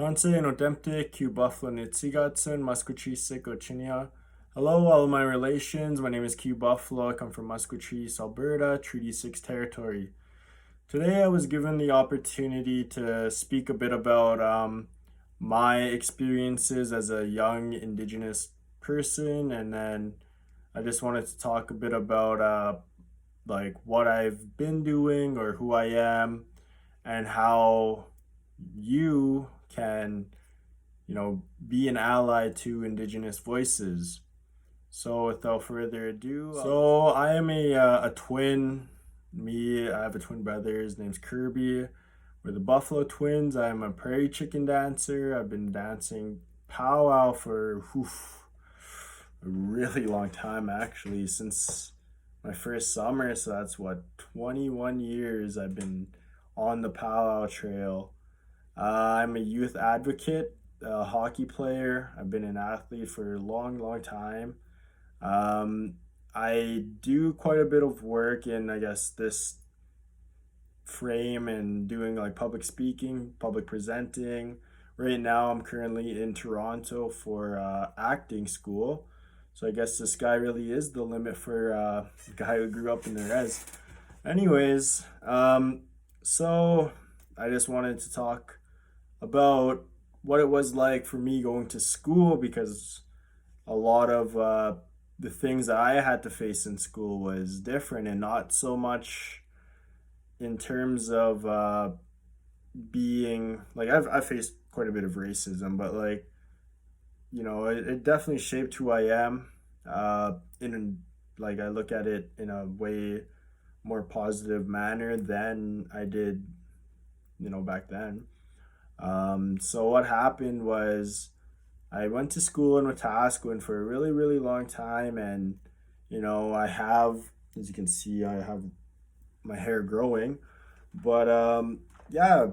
Nanse Notemte Q Buffalo Nitsigatsun Musqueam Gochinia. Hello, all of my relations. My name is Q Buffalo. I come from Musqueam, Alberta, Treaty 6 territory. Today I was given the opportunity to speak a bit about my experiences as a young Indigenous person, and then I just wanted to talk a bit about like what I've been doing or who I am and how you can, be an ally to Indigenous voices. So without further ado, I am a twin. I have a twin brother. His name's Kirby. We're the Buffalo Twins. I'm a prairie chicken dancer. I've been dancing powwow for a really long time, actually, since my first summer. So that's what, 21 years I've been on the powwow trail. I'm a youth advocate, a hockey player. I've been an athlete for a long, long time. Um, I do quite a bit of work in, I guess, this frame and doing like public speaking, public presenting. Right now, I'm currently in Toronto for acting school. So I guess the sky really is the limit for a guy who grew up in the res. Anyways, so I just wanted to talk about what it was like for me going to school, because a lot of the things that I had to face in school was different, and not so much in terms of being like I've faced quite a bit of racism, but like, it definitely shaped who I am. In like, I look at it in a way more positive manner than I did, back then. So what happened was I went to school in Wetaskiwin for a really, really long time, and I have, as you can see, I have my hair growing, but yeah,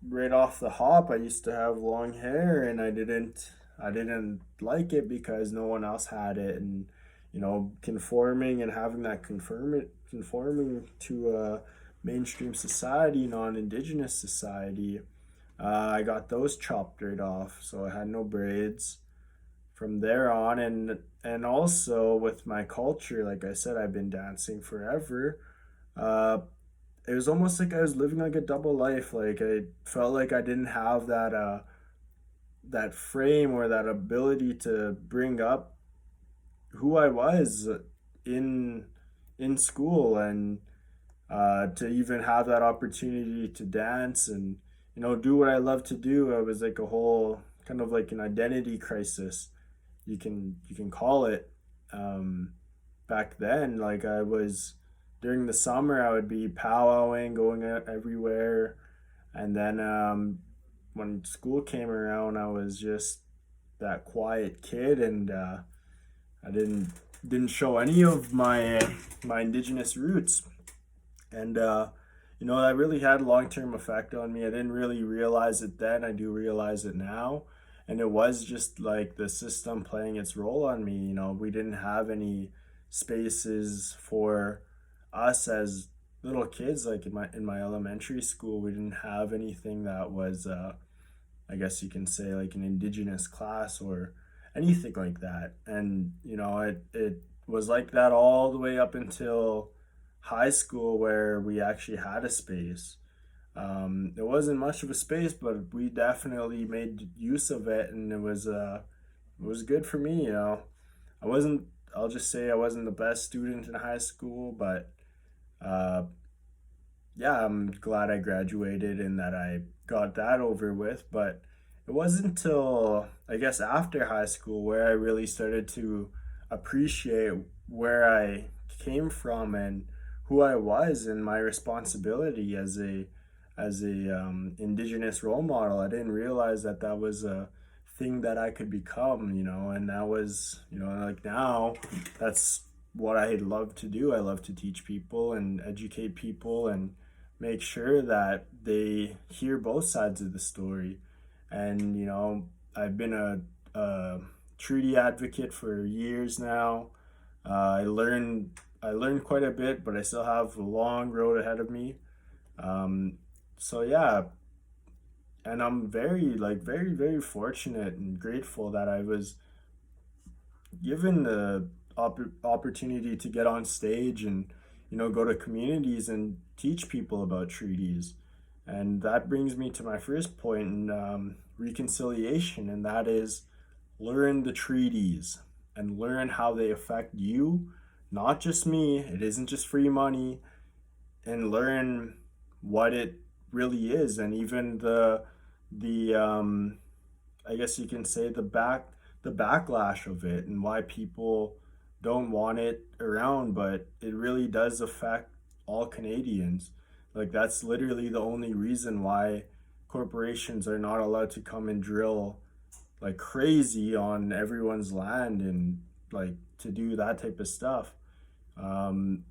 right off the hop, I used to have long hair, and I didn't like it because no one else had it, and conforming and having that conforming to a mainstream society, non-indigenous society. I got those chopped right off, so I had no braids from there on, and also with my culture, like I said, I've been dancing forever. Uh, it was almost like I was living like a double life. Like, I felt like I didn't have that frame or that ability to bring up who I was in in school, and to even have that opportunity to dance and do what I love to do. It was like a whole kind of like an identity crisis, you can call it. Um, Back then, like, I was, during the summer I would be powwowing, going out everywhere, and then when school came around, I was just that quiet kid, and I didn't show any of my indigenous roots, and that really had a long-term effect on me. I didn't really realize it then. I do realize it now, and it was just like the system playing its role on me. We didn't have any spaces for us as little kids. Like, in my elementary school, we didn't have anything that was I guess you can say, like, an indigenous class or anything like that. And it was like that all the way up until high school, where we actually had a space. It wasn't much of a space, but we definitely made use of it, and it was good for me. I wasn't. I'll just say I wasn't the best student in high school, but uh, yeah, I'm glad I graduated and that I got that over with. But it wasn't until, I guess, after high school where I really started to appreciate where I came from and who I was, and my responsibility as a indigenous role model. I didn't realize that that was a thing that I could become, and that was, like, now that's what I love to do. I love to teach people and educate people and make sure that they hear both sides of the story. And I've been a treaty advocate for years now. I learned quite a bit, but I still have a long road ahead of me. Um, so yeah, And I'm very, like, very fortunate and grateful that I was given the opportunity to get on stage and, go to communities and teach people about treaties. And that brings me to my first point in reconciliation, and that is learn the treaties and learn how they affect you, not just me. It isn't just free money, and learn what it really is, and even the I guess you can say the backlash of it and why people don't want it around, but it really does affect all Canadians. Like that's literally the only reason why corporations are not allowed to come and drill like crazy on everyone's land and like to do that type of stuff. Um,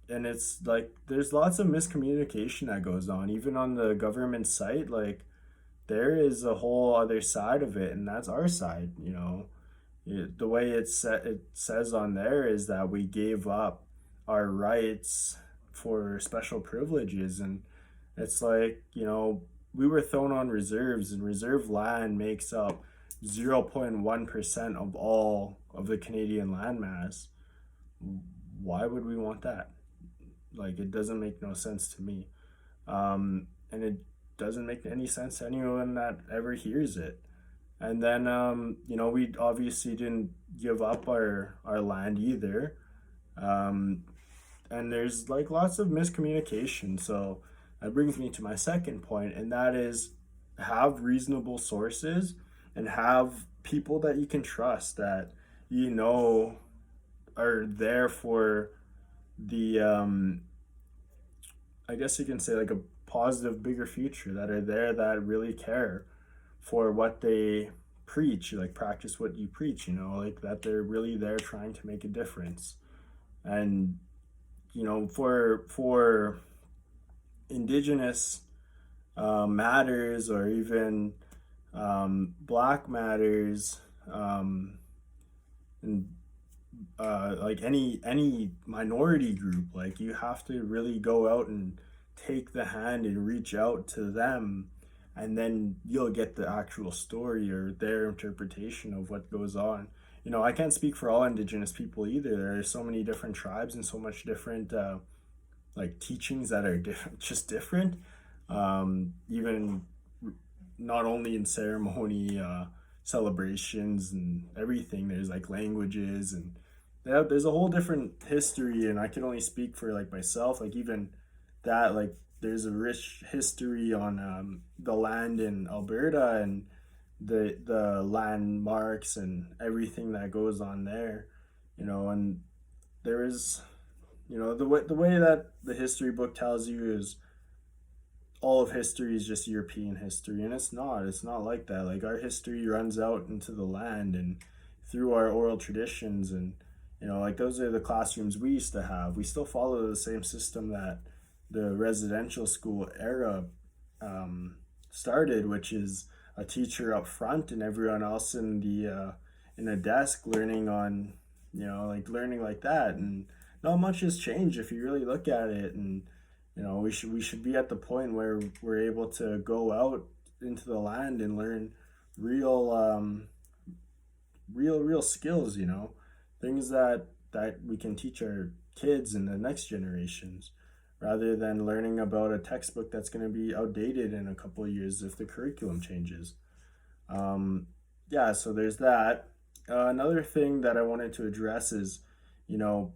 and it's like there's lots of miscommunication that goes on even on the government site. Like there is a whole other side of it, and that's our side. The way it says on there is that we gave up our rights for special privileges, and it's like, we were thrown on reserves, and reserve land makes up 0.1% of all of the Canadian landmass. Why would we want that? Like, it doesn't make no sense to me. And it doesn't make any sense to anyone that ever hears it. And then, we obviously didn't give up our land either. Um, and there's like lots of miscommunication. So that brings me to my second point, and that is have reasonable sources and have people that you can trust that you know are there for the I guess you can say like a positive, bigger future, that are there that really care for what they preach, like practice what you preach, like that they're really there trying to make a difference. And for indigenous matters, or even black matters, and like any minority group, like you have to really go out and take the hand and reach out to them, and then you'll get the actual story or their interpretation of what goes on. I can't speak for all indigenous people either. There are so many different tribes and so much different like teachings that are different, just different. Even not only in ceremony, celebrations and everything. There's like languages, and there's a whole different history. And I can only speak for like myself. Like even that, like there's a rich history on the land in Alberta, and the landmarks and everything that goes on there. And there is, the way that the history book tells you is all of history is just European history, and it's not like that. Like our history runs out into the land and through our oral traditions, and like those are the classrooms we used to have. We still follow the same system that the residential school era started, which is a teacher up front and everyone else in a desk learning on, like learning like that. And not much has changed if you really look at it. And we should be at the point where we're able to go out into the land and learn real real skills, things that we can teach our kids and the next generations, rather than learning about a textbook that's going to be outdated in a couple of years if the curriculum changes. Yeah, so there's that. Another thing that I wanted to address is, you know,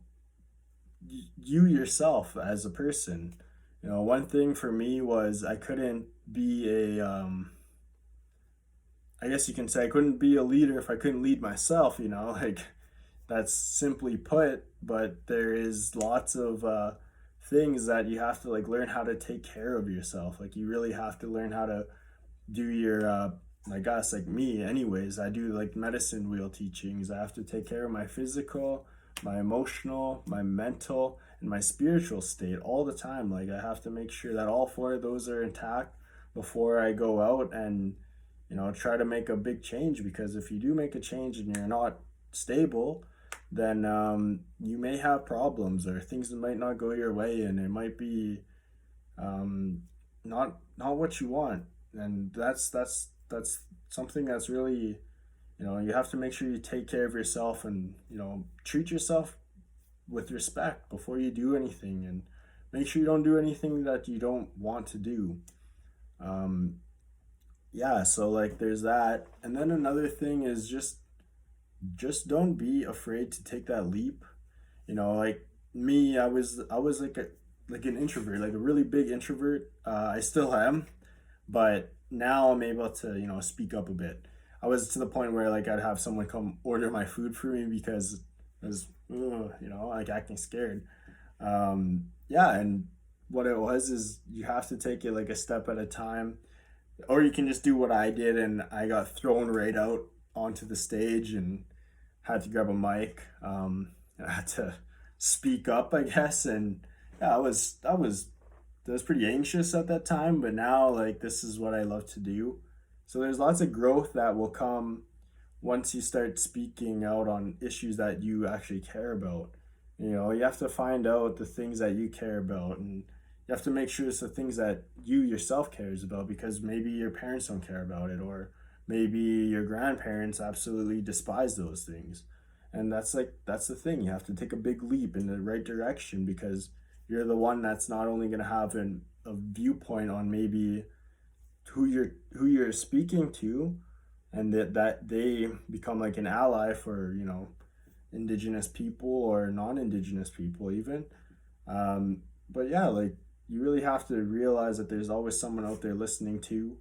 you yourself as a person. One thing for me was I couldn't be I guess you can say I couldn't be a leader if I couldn't lead myself, like that's simply put, but there is lots of things that you have to like learn how to take care of yourself. Like you really have to learn how to do your I guess like me anyways, I do like medicine wheel teachings. I have to take care of my physical, my emotional, my mental, and my spiritual state all the time. Like I have to make sure that all four of those are intact before I go out and try to make a big change. Because if you do make a change and you're not stable, then you may have problems, or things might not go your way, and it might be not what you want. And that's something that's really, you have to make sure you take care of yourself and, treat yourself with respect before you do anything, and make sure you don't do anything that you don't want to do. Um, yeah, so like there's that. And then another thing is just don't be afraid to take that leap. Like me, I was like an introvert, like a really big introvert. I still am, but now I'm able to, speak up a bit. I was to the point where like I'd have someone come order my food for me because I was, like acting scared. Yeah, and what it was is you have to take it like a step at a time, or you can just do what I did, and I got thrown right out onto the stage and had to grab a mic. And I had to speak up, I guess, and yeah, I was pretty anxious at that time, but now like this is what I love to do. So there's lots of growth that will come once you start speaking out on issues that you actually care about. You have to find out the things that you care about, and you have to make sure it's the things that you yourself cares about, because maybe your parents don't care about it, or maybe your grandparents absolutely despise those things. And that's the thing. You have to take a big leap in the right direction, because you're the one that's not only going to have a viewpoint on maybe who you're speaking to, and that they become like an ally for indigenous people or non-indigenous people even. But yeah, like you really have to realize that there's always someone out there listening to.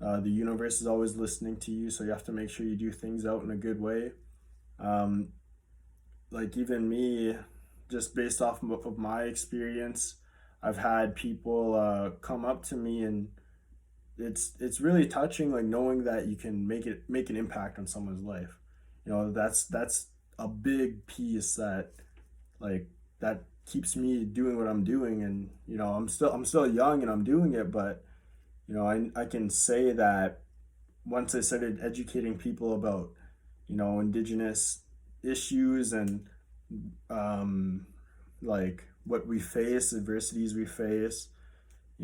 The universe is always listening to you, so you have to make sure you do things out in a good way. um, like even me, just based off of my experience, I've had people come up to me, and it's really touching, like knowing that you can make an impact on someone's life. That's a big piece like that keeps me doing what I'm doing. And I'm still young and I'm doing it, but I can say that once I started educating people about indigenous issues, and um like what we face, adversities we face,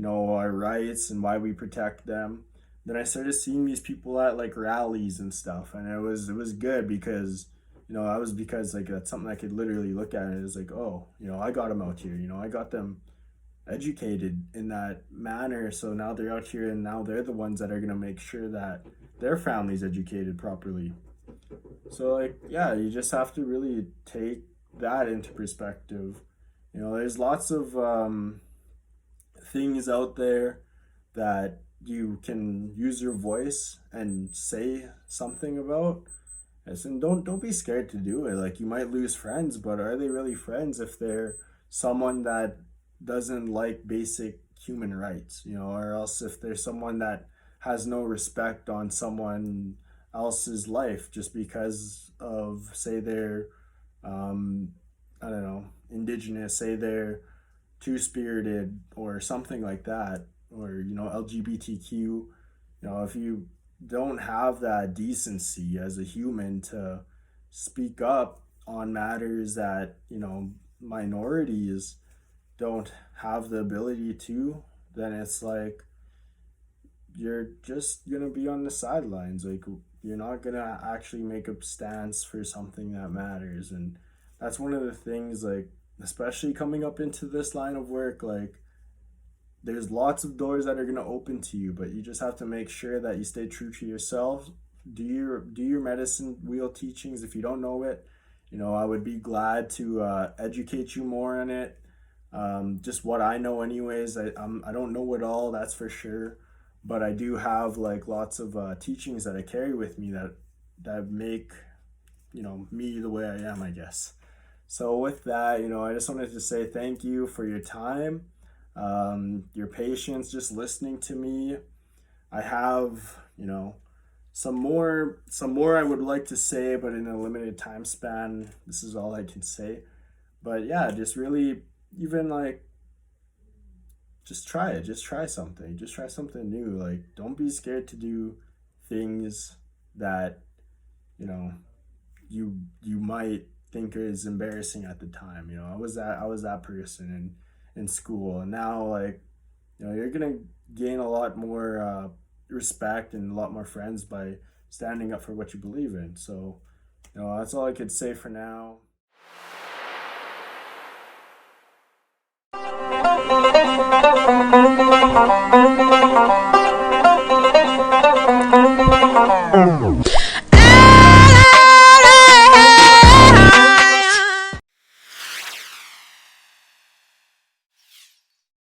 our rights and why we protect them. Then I started seeing these people at like rallies and stuff, and it was good, because I was because like that's something I could literally look at, and it's like, oh, I got them out here, I got them educated in that manner, so now they're out here, and now they're the ones that are going to make sure that their family's educated properly. So like yeah, you just have to really take that into perspective. There's lots of things out there that you can use your voice and say something about. And don't be scared to do it. Like you might lose friends, but are they really friends if they're someone that doesn't like basic human rights, or else if there's someone that has no respect on someone else's life just because of, say, they're um I don't know, indigenous, say they're two spirited or something like that, or LGBTQ. If you don't have that decency as a human to speak up on matters that minorities don't have the ability to, then it's like you're just gonna be on the sidelines. Like you're not gonna actually make a stance for something that matters. And that's one of the things, like especially coming up into this line of work, like there's lots of doors that are going to open to you, but you just have to make sure that you stay true to yourself. Do your medicine wheel teachings. If you don't know it, I would be glad to educate you more on it. Just what I know anyways. I don't know it all, that's for sure, but I do have like lots of teachings that I carry with me that make me the way I am, I guess. So with that, I just wanted to say thank you for your time, your patience, just listening to me. I have, some more I would like to say, but in a limited time span, this is all I can say. But yeah, just really, even like, just try it. Just try something. Just try something new. Like, don't be scared to do things that you know you might think is embarrassing at the time. I was that person in school, and now like you're gonna gain a lot more respect and a lot more friends by standing up for what you believe in. So, that's all I could say for now.